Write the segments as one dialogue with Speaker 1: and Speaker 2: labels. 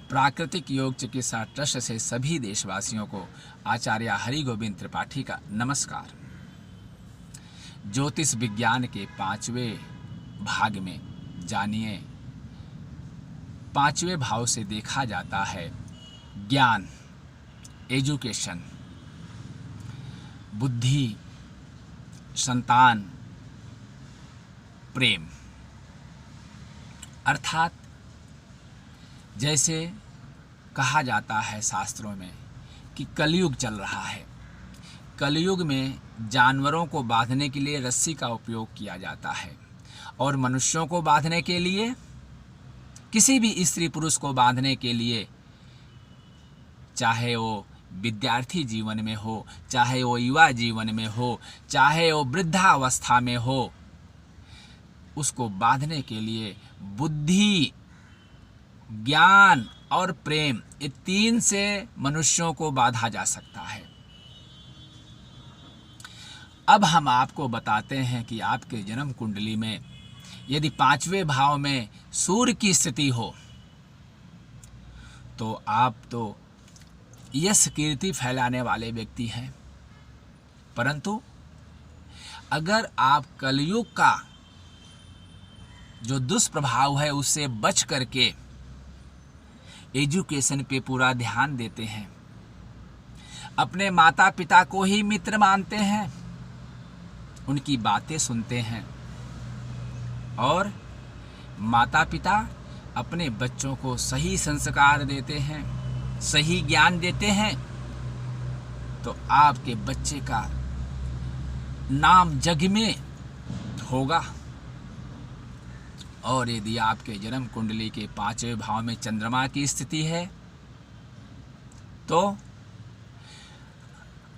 Speaker 1: प्राकृतिक योग चिकित्सा ट्रस्ट से सभी देशवासियों को आचार्य हरि गोविंद त्रिपाठी का नमस्कार। ज्योतिष विज्ञान के 5वें भाग में जानिए, 5वें भाव से देखा जाता है ज्ञान, एजुकेशन, बुद्धि, संतान, प्रेम। अर्थात जैसे कहा जाता है शास्त्रों में कि कलयुग चल रहा है। कलयुग में जानवरों को बांधने के लिए रस्सी का उपयोग किया जाता है और मनुष्यों को बांधने के लिए, किसी भी स्त्री पुरुष को बांधने के लिए, चाहे वो विद्यार्थी जीवन में हो, चाहे वो युवा जीवन में हो, चाहे वो वृद्धावस्था में हो, उसको बांधने के लिए बुद्धि, ज्ञान और प्रेम, ये 3 से मनुष्यों को बांधा जा सकता है। अब हम आपको बताते हैं कि आपके जन्म कुंडली में यदि 5वें भाव में सूर्य की स्थिति हो तो आप तो यश कीर्ति फैलाने वाले व्यक्ति हैं, परंतु अगर आप कलयुग का जो दुष्प्रभाव है उससे बच करके एजुकेशन पे पूरा ध्यान देते हैं, अपने माता पिता को ही मित्र मानते हैं, उनकी बातें सुनते हैं और माता पिता अपने बच्चों को सही संस्कार देते हैं, सही ज्ञान देते हैं, तो आपके बच्चे का नाम जग में होगा। और यदि आपके जन्म कुंडली के 5वें भाव में चंद्रमा की स्थिति है तो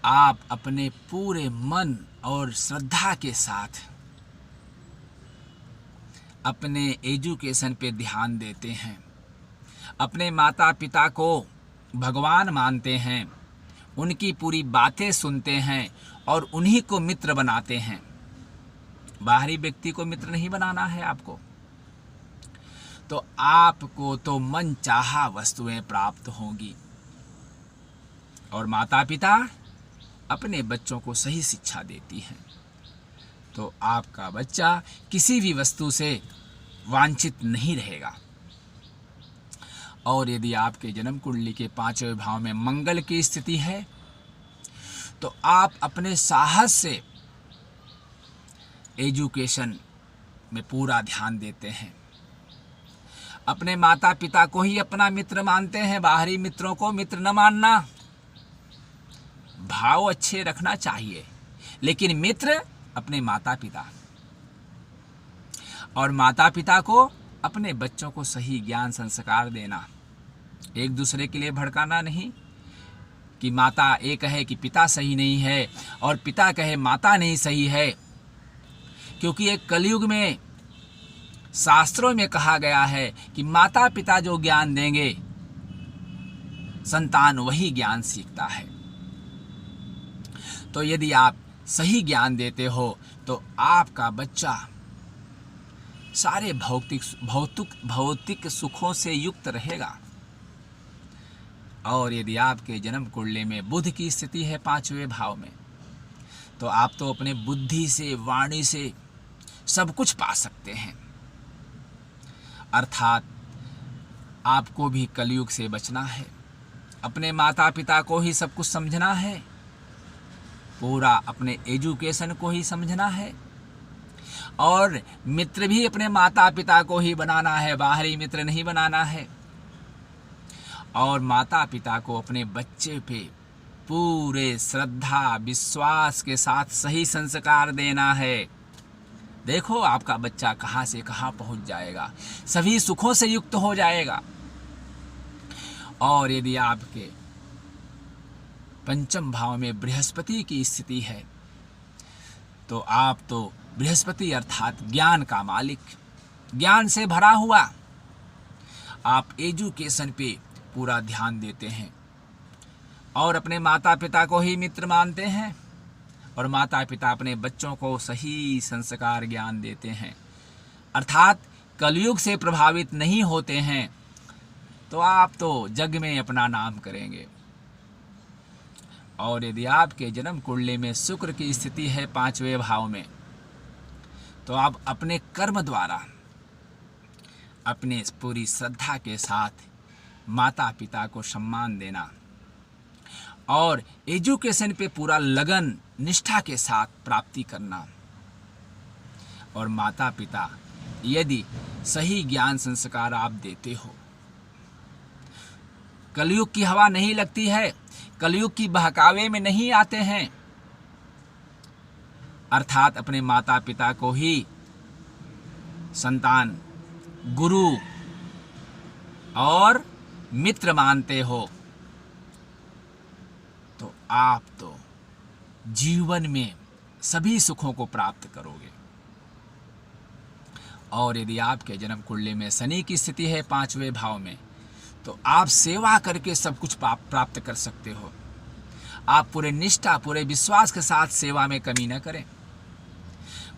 Speaker 1: आप अपने पूरे मन और श्रद्धा के साथ अपने एजुकेशन पे ध्यान देते हैं, अपने माता पिता को भगवान मानते हैं, उनकी पूरी बातें सुनते हैं और उन्हीं को मित्र बनाते हैं। बाहरी व्यक्ति को मित्र नहीं बनाना है आपको। तो आपको तो मन चाहा वस्तुएं प्राप्त होंगी और माता पिता अपने बच्चों को सही शिक्षा देती हैं, तो आपका बच्चा किसी भी वस्तु से वांछित नहीं रहेगा। और यदि आपके जन्म कुंडली के 5वें भाव में मंगल की स्थिति है तो आप अपने साहस से एजुकेशन में पूरा ध्यान देते हैं, अपने माता पिता को ही अपना मित्र मानते हैं, बाहरी मित्रों को मित्र न मानना। भाव अच्छे रखना चाहिए, लेकिन मित्र अपने माता पिता, और माता पिता को अपने बच्चों को सही ज्ञान संस्कार देना। एक दूसरे के लिए भड़काना नहीं कि माता ये कहे कि पिता सही नहीं है और पिता कहे माता नहीं सही है, क्योंकि एक कलयुग में शास्त्रों में कहा गया है कि माता पिता जो ज्ञान देंगे संतान वही ज्ञान सीखता है। तो यदि आप सही ज्ञान देते हो तो आपका बच्चा सारे भौतिक सुखों से युक्त रहेगा। और यदि आपके जन्म कुंडली में बुध की स्थिति है 5वें भाव में, तो आप तो अपने बुद्धि से, वाणी से सब कुछ पा सकते हैं। अर्थात आपको भी कलयुग से बचना है, अपने माता पिता को ही सब कुछ समझना है, पूरा अपने एजुकेशन को ही समझना है, और मित्र भी अपने माता पिता को ही बनाना है, बाहरी मित्र नहीं बनाना है। और माता पिता को अपने बच्चे पे पूरे श्रद्धा विश्वास के साथ सही संस्कार देना है। देखो आपका बच्चा कहाँ से कहाँ पहुँच जाएगा, सभी सुखों से युक्त हो जाएगा। और यदि आपके 5म भाव में बृहस्पति की स्थिति है तो आप तो बृहस्पति अर्थात ज्ञान का मालिक, ज्ञान से भरा हुआ, आप एजुकेशन पे पूरा ध्यान देते हैं और अपने माता पिता को ही मित्र मानते हैं और माता पिता अपने बच्चों को सही संस्कार ज्ञान देते हैं। अर्थात कलयुग से प्रभावित नहीं होते हैं, तो आप तो जग में अपना नाम करेंगे। और यदि आपके जन्म कुंडली में शुक्र की स्थिति है 5वें भाव में, तो आप अपने कर्म द्वारा अपने पूरी श्रद्धा के साथ माता पिता को सम्मान देना और एजुकेशन पे पूरा लगन निष्ठा के साथ प्राप्ति करना। और माता पिता यदि सही ज्ञान संस्कार आप देते हो, कलयुग की हवा नहीं लगती है, कलयुग की बहकावे में नहीं आते हैं, अर्थात अपने माता पिता को ही संतान, गुरु और मित्र मानते हो, तो आप तो जीवन में सभी सुखों को प्राप्त करोगे। और यदि आपके जन्म कुंडली में शनि की स्थिति है 5वें भाव में, तो आप सेवा करके सब कुछ प्राप्त कर सकते हो। आप पूरे निष्ठा, पूरे विश्वास के साथ सेवा में कमी न करें।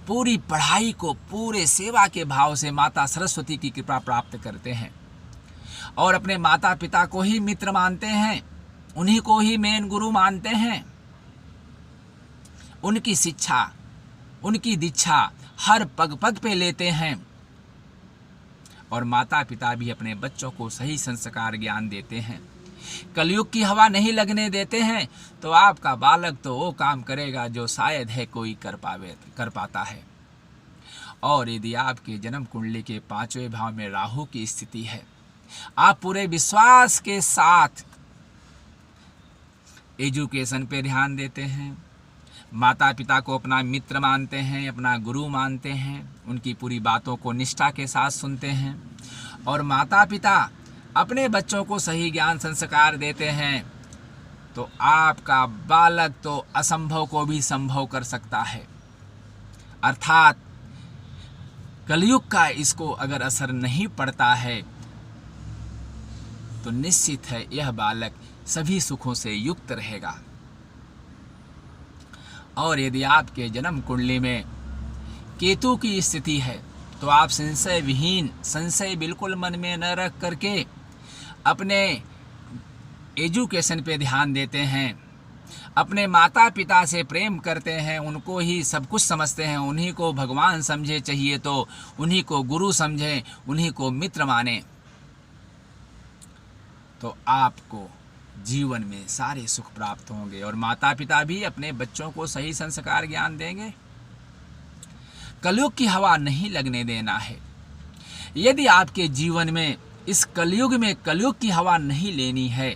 Speaker 1: पूरी पढ़ाई को पूरे सेवा के भाव से माता सरस्वती की कृपा प्राप्त करते हैं और अपने माता पिता को ही मित्र मानते हैं, उन्हीं को ही मेन गुरु मानते हैं। उनकी शिक्षा, उनकी दीक्षा हर पग पग पे लेते हैं। और माता पिता भी अपने बच्चों को सही संस्कार ज्ञान देते हैं, कलयुग की हवा नहीं लगने देते हैं। तो आपका बालक तो वो काम करेगा जो शायद है कोई कर पाता है। और यदि आपके जन्म कुंडली के 5वें भाव में राहु की स्थिति है, आप पूरे विश्वास के साथ एजुकेशन पे ध्यान देते हैं, माता पिता को अपना मित्र मानते हैं, अपना गुरु मानते हैं, उनकी पूरी बातों को निष्ठा के साथ सुनते हैं और माता पिता अपने बच्चों को सही ज्ञान संस्कार देते हैं, तो आपका बालक तो असंभव को भी संभव कर सकता है। अर्थात कलयुग का इसको अगर असर नहीं पड़ता है, तो निश्चित है यह बालक सभी सुखों से युक्त रहेगा। और यदि आपके जन्म कुंडली में केतु की स्थिति है, तो आप संशय विहीन, संशय बिल्कुल मन में न रख करके अपने एजुकेशन पे ध्यान देते हैं, अपने माता पिता से प्रेम करते हैं, उनको ही सब कुछ समझते हैं, उन्हीं को भगवान समझे, चाहिए तो उन्हीं को गुरु समझें, उन्हीं को मित्र माने, तो आपको जीवन में सारे सुख प्राप्त होंगे। और माता पिता भी अपने बच्चों को सही संस्कार ज्ञान देंगे। कलयुग की हवा नहीं लगने देना है। यदि आपके जीवन में इस कलयुग में कलयुग की हवा नहीं लेनी है,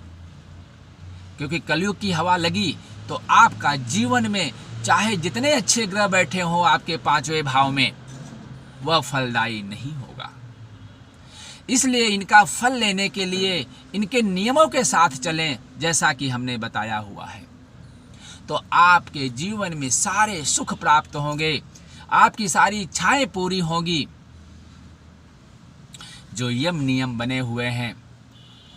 Speaker 1: क्योंकि कलयुग की हवा लगी तो आपका जीवन में चाहे जितने अच्छे ग्रह बैठे हों आपके 5वें भाव में, वह फलदायी नहीं होगा। इसलिए इनका फल लेने के लिए इनके नियमों के साथ चलें, जैसा कि हमने बताया हुआ है, तो आपके जीवन में सारे सुख प्राप्त होंगे, आपकी सारी इच्छाएं पूरी होंगी। जो यम नियम बने हुए हैं,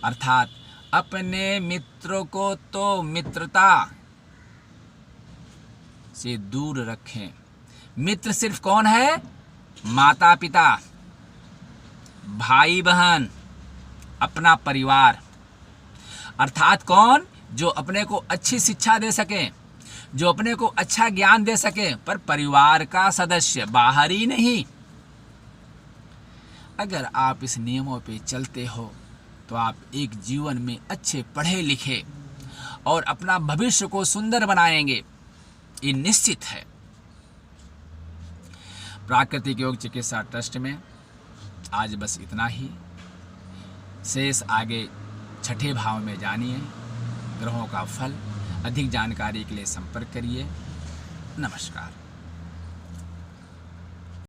Speaker 1: अर्थात अपने मित्रों को तो मित्रता से दूर रखें। मित्र सिर्फ कौन है? माता पिता, भाई बहन, अपना परिवार। अर्थात कौन? जो अपने को अच्छी शिक्षा दे सके, जो अपने को अच्छा ज्ञान दे सके, पर परिवार का सदस्य, बाहर ही नहीं। अगर आप इस नियमों पे चलते हो तो आप एक जीवन में अच्छे पढ़े लिखे और अपना भविष्य को सुंदर बनाएंगे, ये निश्चित है। प्राकृतिक योग चिकित्सा ट्रस्ट में आज बस इतना ही। शेष आगे 6ठे भाव में जानिए ग्रहों का फल। अधिक जानकारी के लिए संपर्क करिए। नमस्कार।